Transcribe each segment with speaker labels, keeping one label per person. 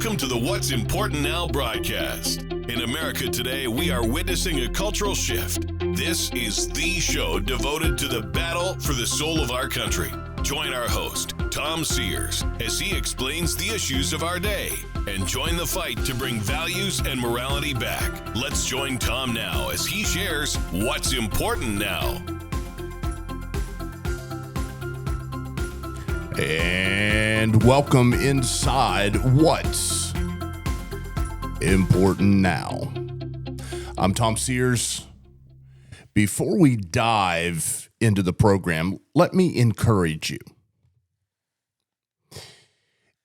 Speaker 1: Welcome to the What's Important Now broadcast. In America today, we are witnessing a cultural shift. This is the show devoted to the battle for the soul of our country. Join our host, Tom Sears, as he explains the issues of our day and join the fight to bring values and morality back. Let's join Tom now as he shares what's important now.
Speaker 2: And welcome inside What's Important Now. I'm Tom Sears. Before we dive into the program, let me encourage you.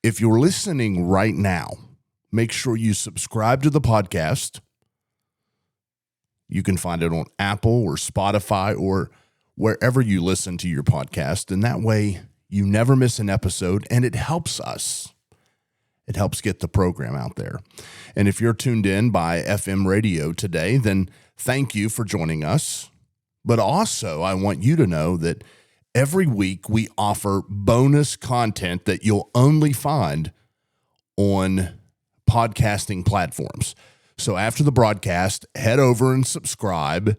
Speaker 2: If you're listening right now, make sure you subscribe to the podcast. You can find it on Apple or Spotify or wherever you listen to your podcast, and that way you never miss an episode, and it helps us. It helps get the program out there. And if you're tuned in by FM radio today, then thank you for joining us. But also, I want you to know that every week we offer bonus content that you'll only find on podcasting platforms. So after the broadcast, head over and subscribe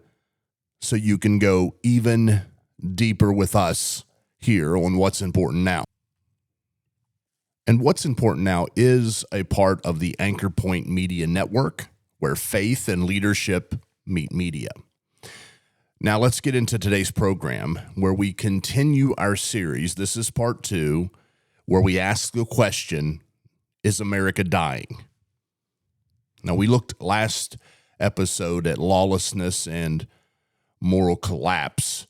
Speaker 2: so you can go even deeper with us here on What's Important Now. And What's Important Now is a part of the Anchor Point Media Network, where faith and leadership meet media. Now let's get into today's program, where we continue our series. This is part 2, where we ask the question, is America dying? Now, we looked last episode at lawlessness and moral collapse.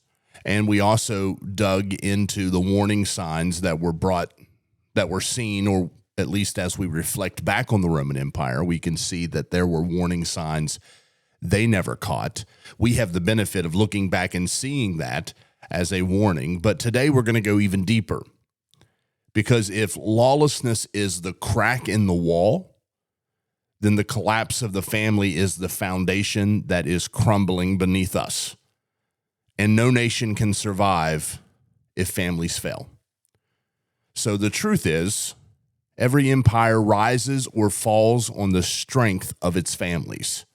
Speaker 2: And we also dug into the warning signs that were seen, or at least as we reflect back on the Roman Empire, we can see that there were warning signs they never caught. We have the benefit of looking back and seeing that as a warning. But today we're going to go even deeper. Because if lawlessness is the crack in the wall, then the collapse of the family is the foundation that is crumbling beneath us. And no nation can survive if families fail. So the truth is, every empire rises or falls on the strength of its families.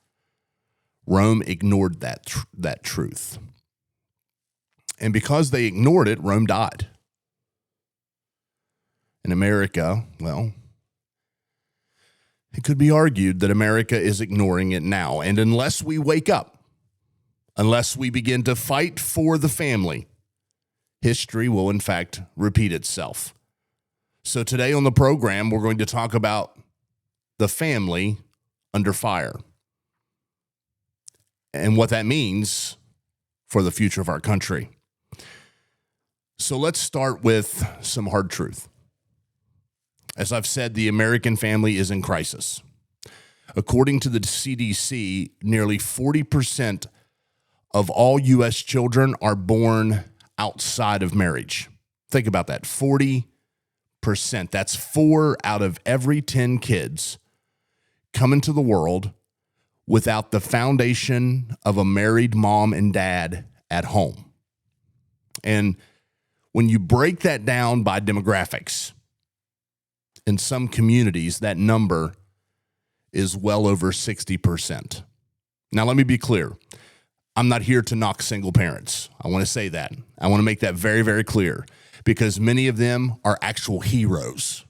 Speaker 2: Rome ignored that truth. And because they ignored it, Rome died. In America, well, it could be argued that America is ignoring it now. And unless we wake up, unless we begin to fight for the family, history will, in fact, repeat itself. So today on the program, we're going to talk about the family under fire and what that means for the future of our country. So let's start with some hard truth. As I've said, the American family is in crisis. According to the CDC, nearly 40% of all U.S. children are born outside of marriage. Think about that, 40%. That's 4 out of every 10 kids come into the world without the foundation of a married mom and dad at home. And when you break that down by demographics, in some communities, that number is well over 60%. Now, let me be clear. I'm not here to knock single parents. I want to say that. I want to make that very, very clear, because many of them are actual heroes.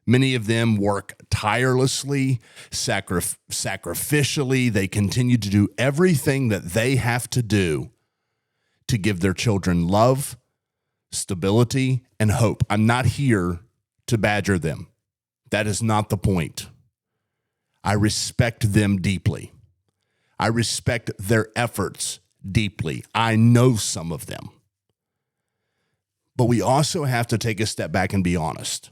Speaker 2: Many of them work tirelessly, sacrificially. They continue to do everything that they have to do to give their children love, stability, and hope. I'm not here to badger them. That is not the point. I respect them deeply. I respect their efforts deeply. I know some of them. But we also have to take a step back and be honest.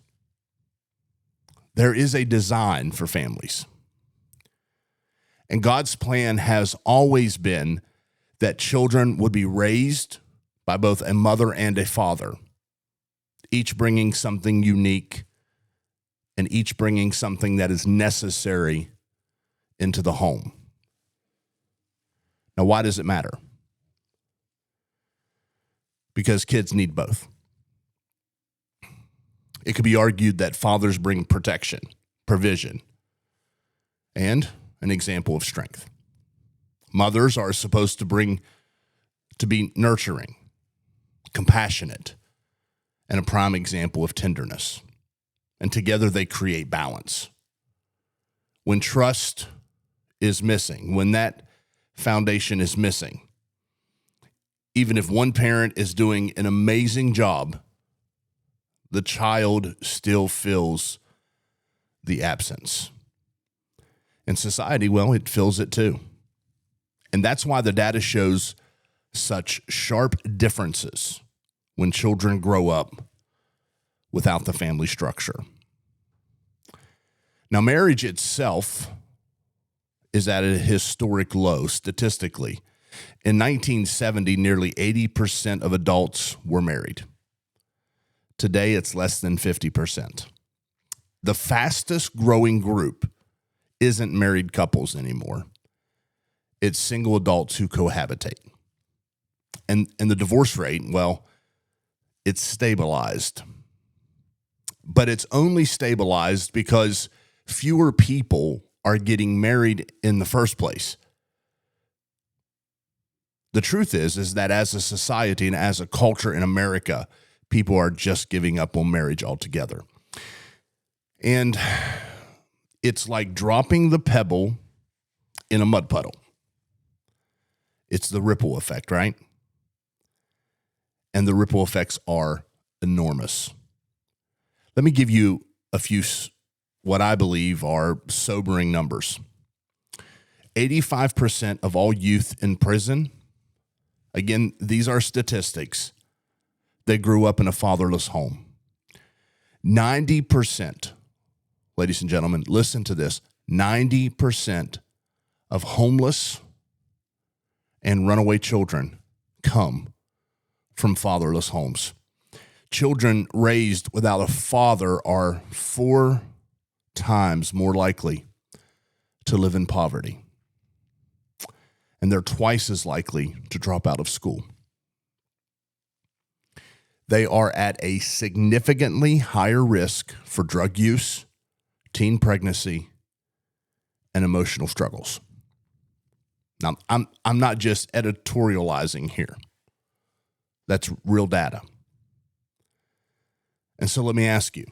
Speaker 2: There is a design for families. And God's plan has always been that children would be raised by both a mother and a father, each bringing something unique and each bringing something that is necessary into the home. Now, why does it matter? Because kids need both. It could be argued that fathers bring protection, provision, and an example of strength. Mothers are supposed to be nurturing, compassionate, and a prime example of tenderness. And together they create balance. When trust is missing, when that foundation is missing, even if one parent is doing an amazing job, the child still feels the absence. And society, well, it feels it too. And that's why the data shows such sharp differences when children grow up without the family structure. Now, marriage itself is at a historic low statistically. In 1970, nearly 80% of adults were married. Today, it's less than 50%. The fastest growing group isn't married couples anymore. It's single adults who cohabitate. And the divorce rate, well, it's stabilized. But it's only stabilized because fewer people are getting married in the first place. The truth is that as a society and as a culture in America, people are just giving up on marriage altogether. And it's like dropping the pebble in a mud puddle. It's the ripple effect, right? And the ripple effects are enormous. Let me give you a few, what I believe are sobering numbers. 85% of all youth in prison, again, these are statistics, they grew up in a fatherless home. 90%, ladies and gentlemen, listen to this, 90% of homeless and runaway children come from fatherless homes. Children raised without a father are 4 times more likely to live in poverty. And they're twice as likely to drop out of school. They are at a significantly higher risk for drug use, teen pregnancy, and emotional struggles. Now, I'm not just editorializing here. That's real data. And so let me ask you,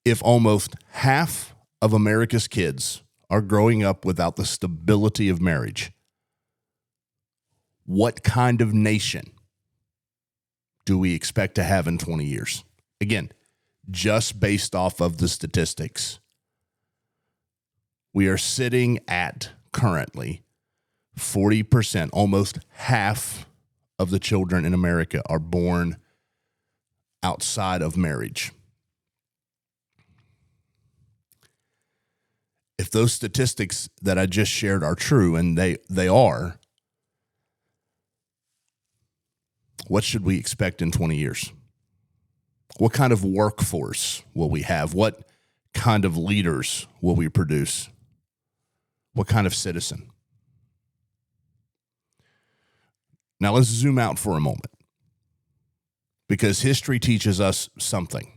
Speaker 2: if almost half of America's kids are growing up without the stability of marriage, what kind of nation do we expect to have in 20 years? Again, just based off of the statistics. We are sitting at currently 40%, almost half of the children in America are born outside of marriage. If those statistics that I just shared are true, and they are, what should we expect in 20 years? What kind of workforce will we have? What kind of leaders will we produce? What kind of citizen? Now let's zoom out for a moment, because history teaches us something.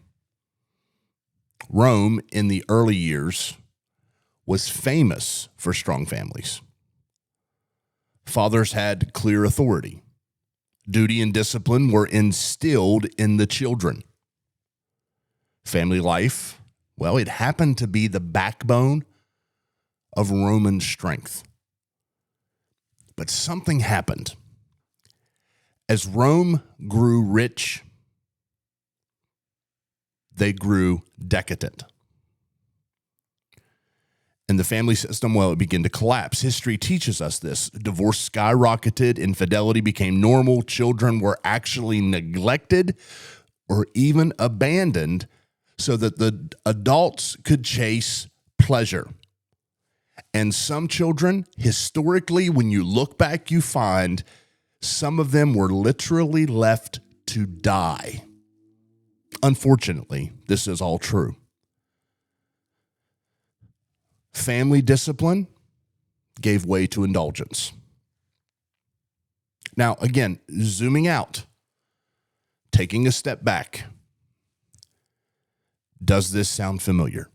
Speaker 2: Rome in the early years was famous for strong families. Fathers had clear authority. Duty and discipline were instilled in the children. Family life, well, it happened to be the backbone of Roman strength. But something happened. As Rome grew rich, they grew decadent. And the family system, well, it began to collapse. History teaches us this. Divorce skyrocketed, infidelity became normal, children were actually neglected or even abandoned so that the adults could chase pleasure. And some children, historically, when you look back, you find some of them were literally left to die. Unfortunately, this is all true. Family discipline gave way to indulgence. Now, again, zooming out, taking a step back, does this sound familiar?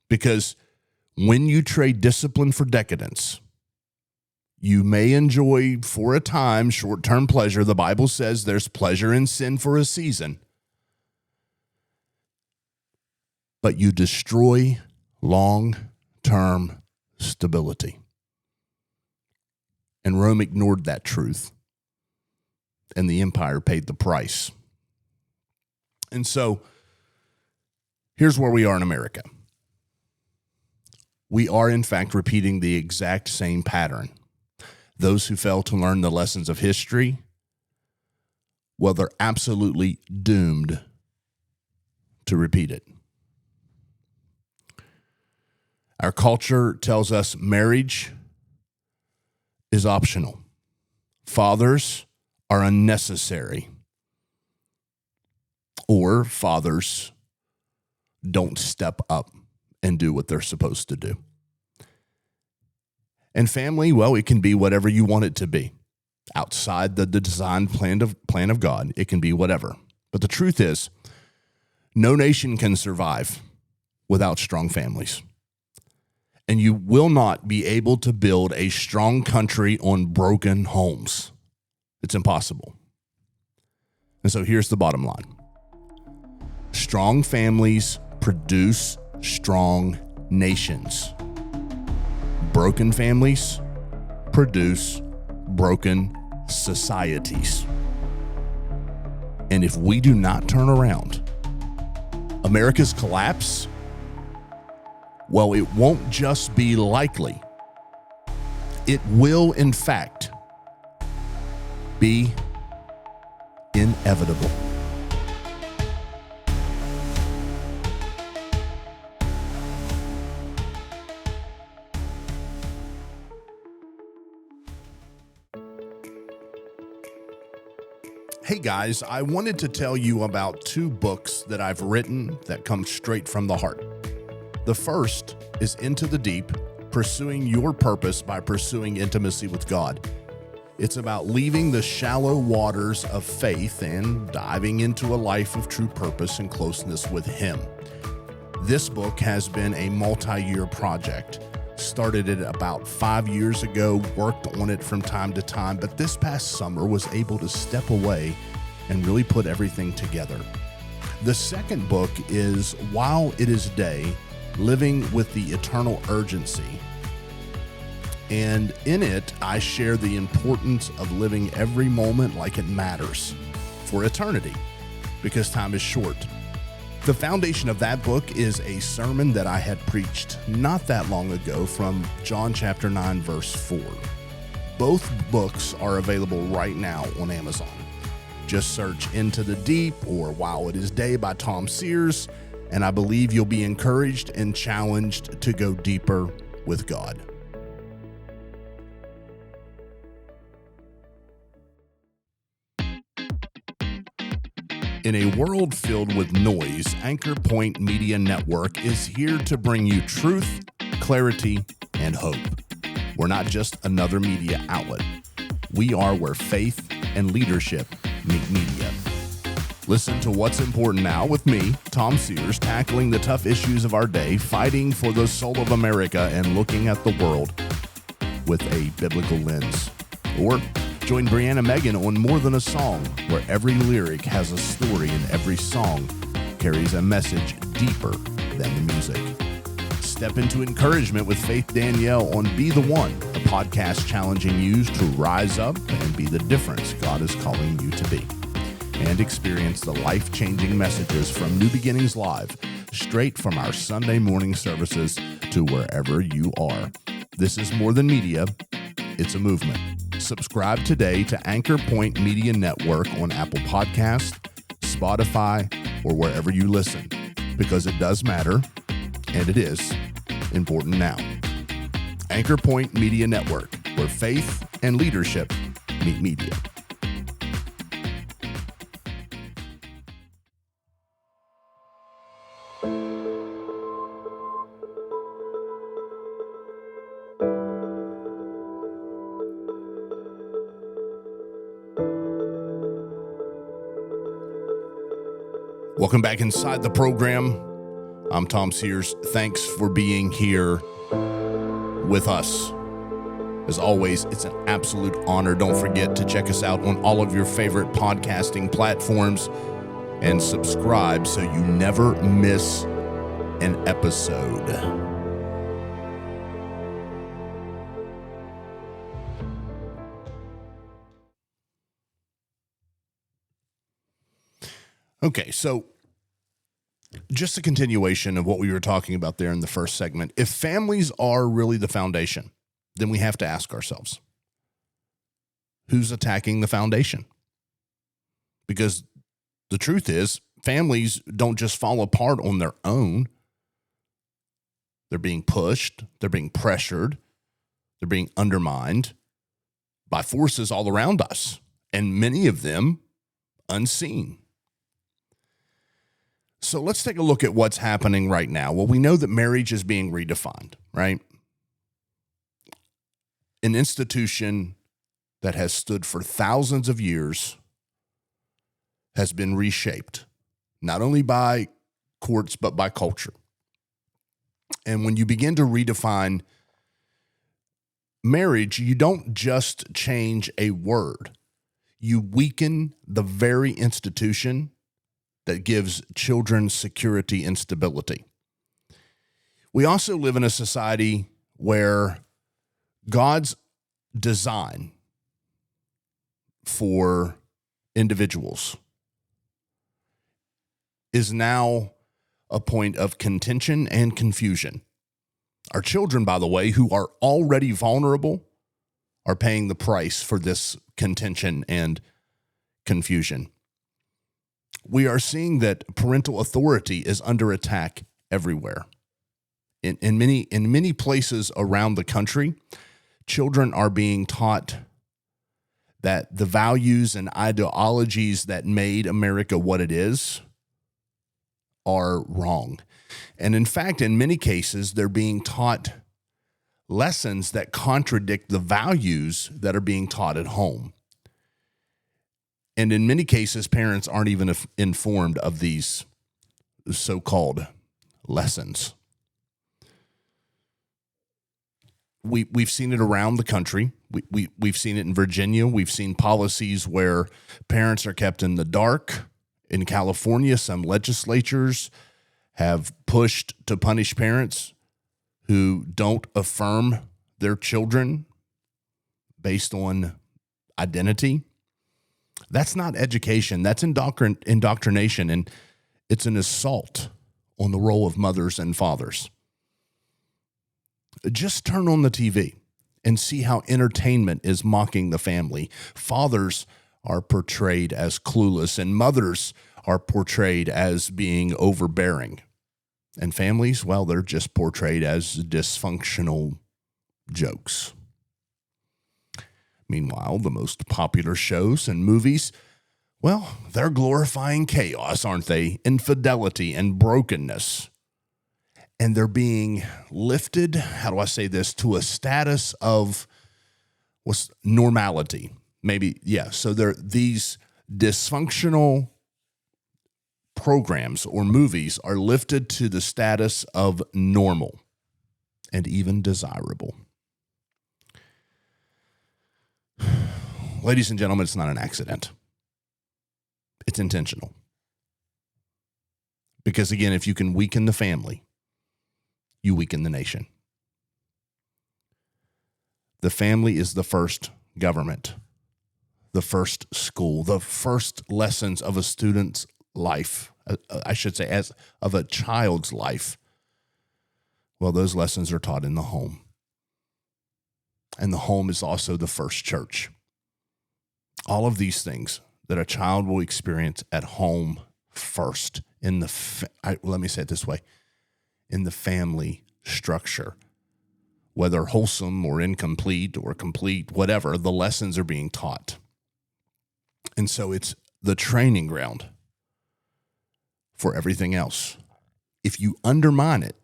Speaker 2: Because when you trade discipline for decadence, you may enjoy for a time short-term pleasure. The Bible says there's pleasure in sin for a season. But you destroy long-term stability. And Rome ignored that truth, and the empire paid the price. And so, here's where we are in America. We are, in fact, repeating the exact same pattern. Those who fail to learn the lessons of history, well, they're absolutely doomed to repeat it. Our culture tells us marriage is optional. Fathers are unnecessary. Or fathers don't step up and do what they're supposed to do. And family, well, it can be whatever you want it to be. Outside the design plan of God, it can be whatever. But the truth is, no nation can survive without strong families. And you will not be able to build a strong country on broken homes. It's impossible. And so here's the bottom line. Strong families produce strong nations. Broken families produce broken societies. And if we do not turn around, America's collapse, well, it won't just be likely. It will, in fact, be inevitable. Hey guys, I wanted to tell you about 2 books that I've written that come straight from the heart. The first is Into the Deep, Pursuing Your Purpose by Pursuing Intimacy with God. It's about leaving the shallow waters of faith and diving into a life of true purpose and closeness with Him. This book has been a multi-year project. Started it about 5 years ago, worked on it from time to time, but this past summer was able to step away and really put everything together. The second book is While It Is Day, Living with the Eternal Urgency. And in it, I share the importance of living every moment like it matters for eternity, because time is short. The foundation of that book is a sermon that I had preached not that long ago from John chapter 9, verse 4. Both books are available right now on Amazon. Just search Into the Deep or While It Is Day by Tom Sears, and I believe you'll be encouraged and challenged to go deeper with God. In a world filled with noise, Anchor Point Media Network is here to bring you truth, clarity, and hope. We're not just another media outlet. We are where faith and leadership meet media. Listen to What's Important Now with me, Tom Sears, tackling the tough issues of our day, fighting for the soul of America, and looking at the world with a biblical lens. Or join Brianna Megan on More Than a Song, where every lyric has a story and every song carries a message deeper than the music. Step into encouragement with Faith Danielle on Be the One, a podcast challenging you to rise up and be the difference God is calling you to be. And experience the life-changing messages from New Beginnings Live, straight from our Sunday morning services to wherever you are. This is more than media, it's a movement. Subscribe today to Anchor Point Media Network on Apple Podcasts, Spotify, or wherever you listen, because it does matter, and it is important now. Anchor Point Media Network, where faith and leadership meet media. Welcome back inside the program. I'm Tom Sears. Thanks for being here with us. As always, it's an absolute honor. Don't forget to check us out on all of your favorite podcasting platforms and subscribe so you never miss an episode. Okay, so just a continuation of what we were talking about there in the first segment. If families are really the foundation, then we have to ask ourselves, who's attacking the foundation? Because the truth is, families don't just fall apart on their own. They're being pushed, they're being pressured, they're being undermined by forces all around us, and many of them unseen. So let's take a look at what's happening right now. Well, we know that marriage is being redefined, right? An institution that has stood for thousands of years has been reshaped, not only by courts, but by culture. And when you begin to redefine marriage, you don't just change a word. You weaken the very institution that gives children security and stability. We also live in a society where God's design for individuals is now a point of contention and confusion. Our children, by the way, who are already vulnerable, are paying the price for this contention and confusion. We are seeing that parental authority is under attack everywhere. In many places around the country, children are being taught that the values and ideologies that made America what it is are wrong. And in fact, in many cases, they're being taught lessons that contradict the values that are being taught at home. And in many cases, parents aren't even informed of these so-called lessons. We've seen it around the country. We've seen it in Virginia. We've seen policies where parents are kept in the dark. In California, some legislatures have pushed to punish parents who don't affirm their children based on identity. That's not education. That's indoctrination, and it's an assault on the role of mothers and fathers. Just turn on the TV and see how entertainment is mocking the family. Fathers are portrayed as clueless, and mothers are portrayed as being overbearing. And families, well, they're just portrayed as dysfunctional jokes. Meanwhile, the most popular shows and movies, well, they're glorifying chaos, aren't they? Infidelity and brokenness. And they're being lifted, how do I say this, to a status of what's normality. Maybe, yeah. So these dysfunctional programs or movies are lifted to the status of normal and even desirable. Ladies and gentlemen, it's not an accident. It's intentional. Because again, if you can weaken the family, you weaken the nation. The family is the first government, the first school, the first lessons of a student's life, I should say, as of a child's life. Well, those lessons are taught in the home. And the home is also the first church. All of these things that a child will experience at home first, let me say it this way, in the family structure, whether wholesome or incomplete or complete, whatever, the lessons are being taught. And so it's the training ground for everything else. If you undermine it,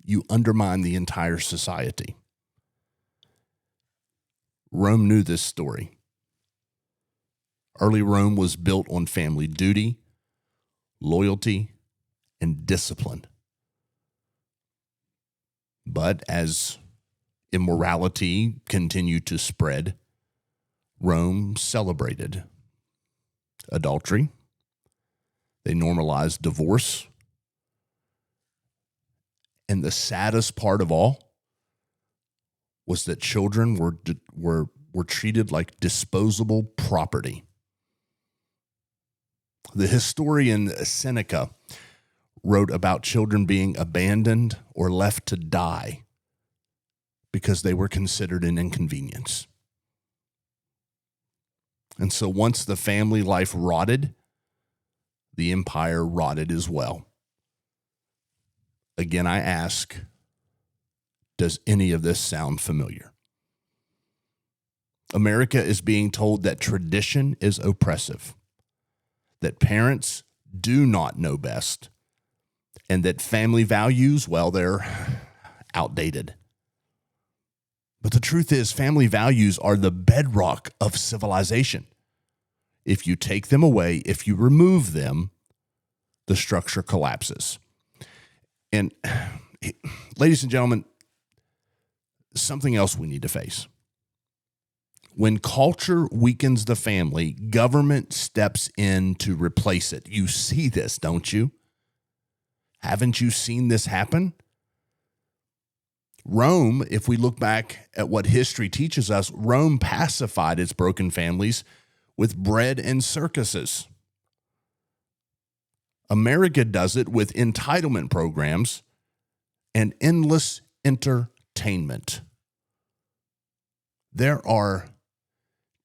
Speaker 2: you undermine the entire society. Rome knew this story. Early Rome was built on family duty, loyalty, and discipline. But as immorality continued to spread, Rome celebrated adultery. They normalized divorce. And the saddest part of all was that children were treated like disposable property. The historian Seneca wrote about children being abandoned or left to die because they were considered an inconvenience. And so once the family life rotted, the empire rotted as well. Again, I ask, does any of this sound familiar? America is being told that tradition is oppressive, that parents do not know best, and that family values, well, they're outdated. But the truth is, family values are the bedrock of civilization. If you take them away, if you remove them, the structure collapses. And ladies and gentlemen, something else we need to face. When culture weakens the family, government steps in to replace it. You see this, don't you? Haven't you seen this happen? Rome, if we look back at what history teaches us, Rome pacified its broken families with bread and circuses. America does it with entitlement programs and endless entertainment. There are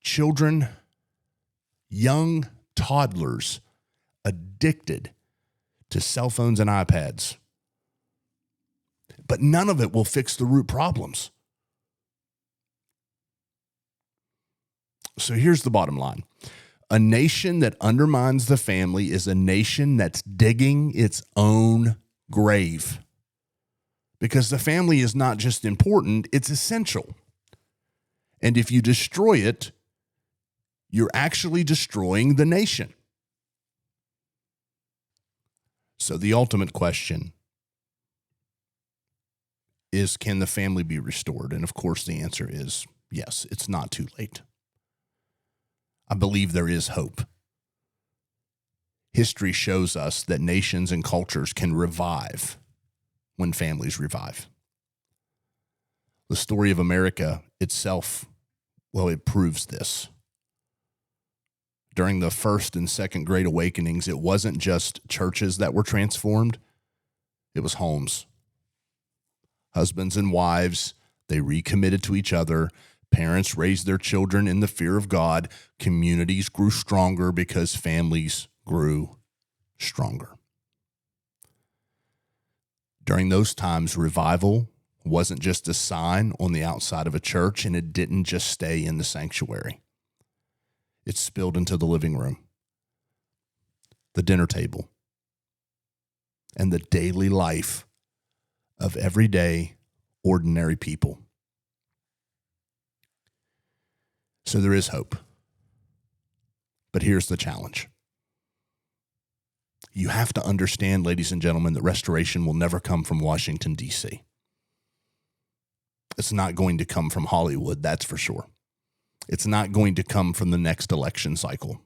Speaker 2: children, young toddlers, addicted to cell phones and iPads. But none of it will fix the root problems. So here's the bottom line. A nation that undermines the family is a nation that's digging its own grave. Because the family is not just important, it's essential. And if you destroy it, you're actually destroying the nation. So the ultimate question is, can the family be restored? And of course, the answer is yes, it's not too late. I believe there is hope. History shows us that nations and cultures can revive when families revive. The story of America itself, well, it proves this. During the first and second Great Awakenings, it wasn't just churches that were transformed, it was homes. Husbands and wives, they recommitted to each other. Parents raised their children in the fear of God. Communities grew stronger because families grew stronger. During those times, revival wasn't just a sign on the outside of a church, and it didn't just stay in the sanctuary. It spilled into the living room, the dinner table, and the daily life of everyday, ordinary people. So there is hope. But here's the challenge. You have to understand, ladies and gentlemen, that restoration will never come from Washington, D.C. It's not going to come from Hollywood, that's for sure. It's not going to come from the next election cycle.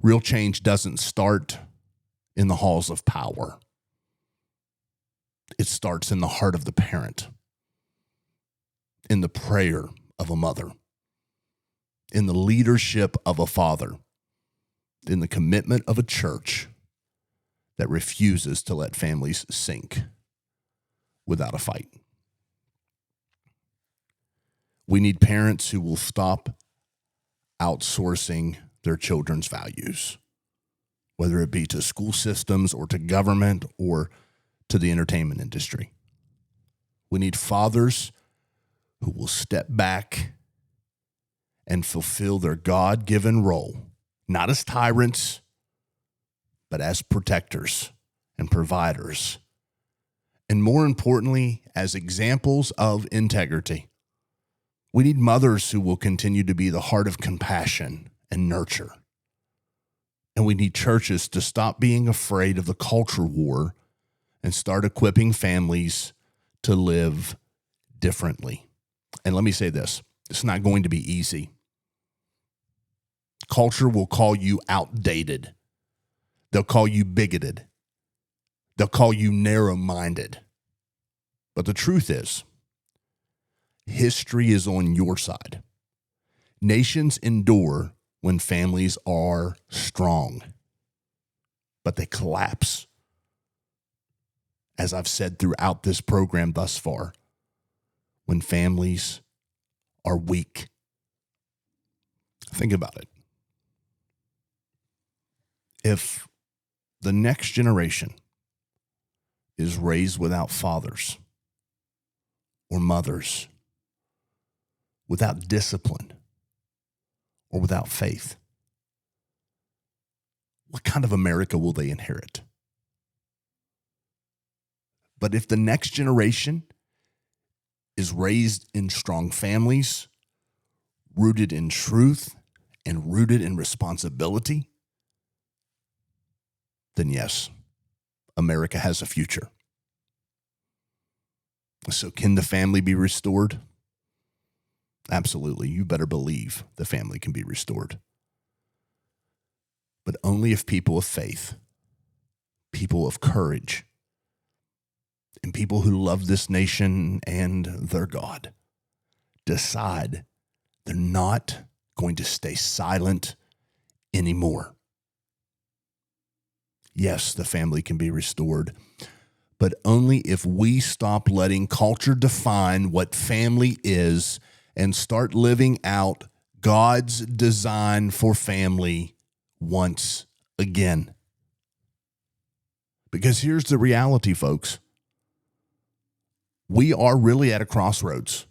Speaker 2: Real change doesn't start in the halls of power. It starts in the heart of the parent, in the prayer of a mother, in the leadership of a father, in the commitment of a church that refuses to let families sink without a fight. We need parents who will stop outsourcing their children's values, whether it be to school systems or to government or to the entertainment industry. We need fathers who will step back and fulfill their God-given role, not as tyrants, but as protectors and providers, and more importantly, as examples of integrity. We need mothers who will continue to be the heart of compassion and nurture. And we need churches to stop being afraid of the culture war and start equipping families to live differently. And let me say this, it's not going to be easy. Culture will call you outdated. They'll call you bigoted. They'll call you narrow-minded. But the truth is, history is on your side. Nations endure when families are strong, but they collapse. As I've said throughout this program thus far, when families are weak. Think about it. If the next generation is raised without fathers or mothers, without discipline or without faith, what kind of America will they inherit? But if the next generation is raised in strong families, rooted in truth and rooted in responsibility, then yes, America has a future. So can the family be restored? Absolutely. You better believe the family can be restored. But only if people of faith, people of courage, and people who love this nation and their God decide they're not going to stay silent anymore. Yes, the family can be restored, but only if we stop letting culture define what family is and start living out God's design for family once again. Because here's the reality, folks. We are really at a crossroads.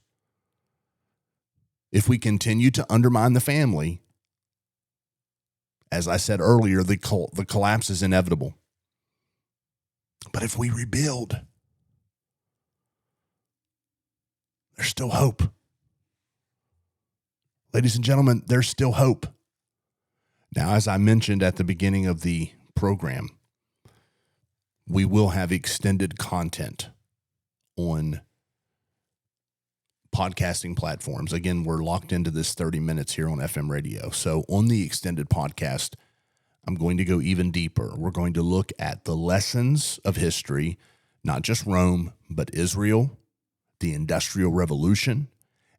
Speaker 2: If we continue to undermine the family, as I said earlier, the collapse is inevitable. But if we rebuild, there's still hope. Ladies and gentlemen, there's still hope. Now, as I mentioned at the beginning of the program, we will have extended content on podcasting platforms. Again, we're locked into this 30 minutes here on FM radio. So on the extended podcast, I'm going to go even deeper. We're going to look at the lessons of history, not just Rome, but Israel, the Industrial Revolution,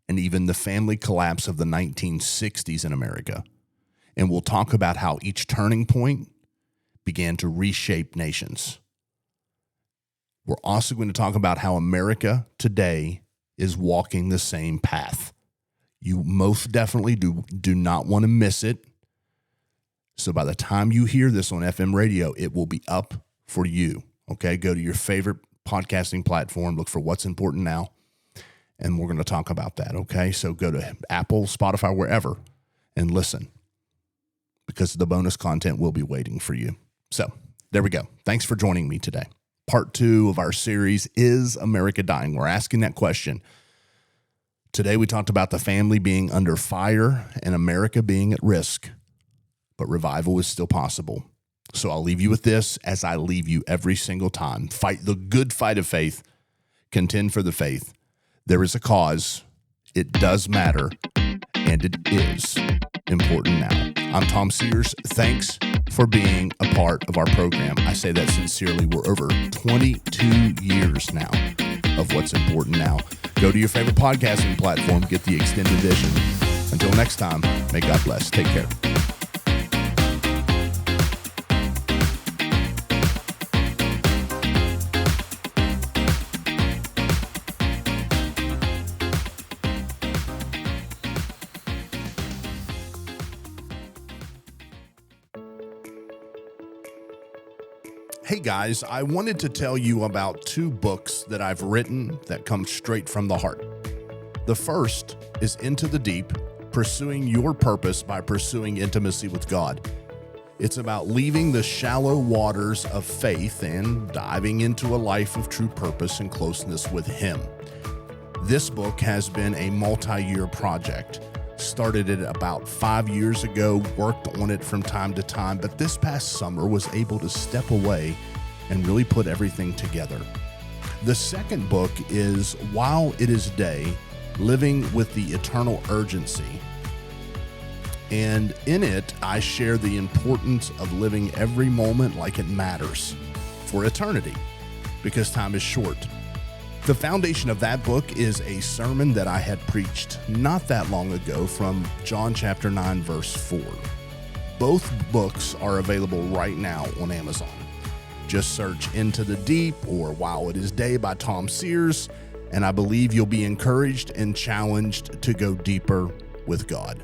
Speaker 2: and even the family collapse of the 1960s in America. And we'll talk about how each turning point began to reshape nations. We're also going to talk about how America today is walking the same path. You most definitely do not want to miss it. So by the time you hear this on FM radio, it will be up for you. Okay, go to your favorite podcasting platform, look for What's Important Now, and we're going to talk about that. Okay, so go to Apple, Spotify, wherever, and listen, because the bonus content will be waiting for you. So there we go. Thanks for joining me today. Part 2 of our series, Is America Dying? We're asking that question. Today we talked about the family being under fire and America being at risk, but revival is still possible. So I'll leave you with this, as I leave you every single time. Fight the good fight of faith. Contend for the faith. There is a cause. It does matter. And it is important now. I'm Tom Sears. Thanks for being a part of our program. I say that sincerely. We're over 22 years now of What's Important Now. Go to your favorite podcasting platform, get the extended edition. Until next time, may God bless. Take care. Hey guys, I wanted to tell you about 2 books that I've written that come straight from the heart. The first is Into the Deep, Pursuing Your Purpose by Pursuing Intimacy with God. It's about leaving the shallow waters of faith and diving into a life of true purpose and closeness with Him. This book has been a multi-year project. Started it about 5 years ago, worked on it from time to time, but this past summer was able to step away and really put everything together. The second book is While It Is Day, Living with the Eternal Urgency. And in it, I share the importance of living every moment like it matters for eternity, because time is short. The foundation of that book is a sermon that I had preached not that long ago from John chapter 9, verse 4. Both books are available right now on Amazon. Just search Into the Deep or While It Is Day by Tom Sears, and I believe you'll be encouraged and challenged to go deeper with God.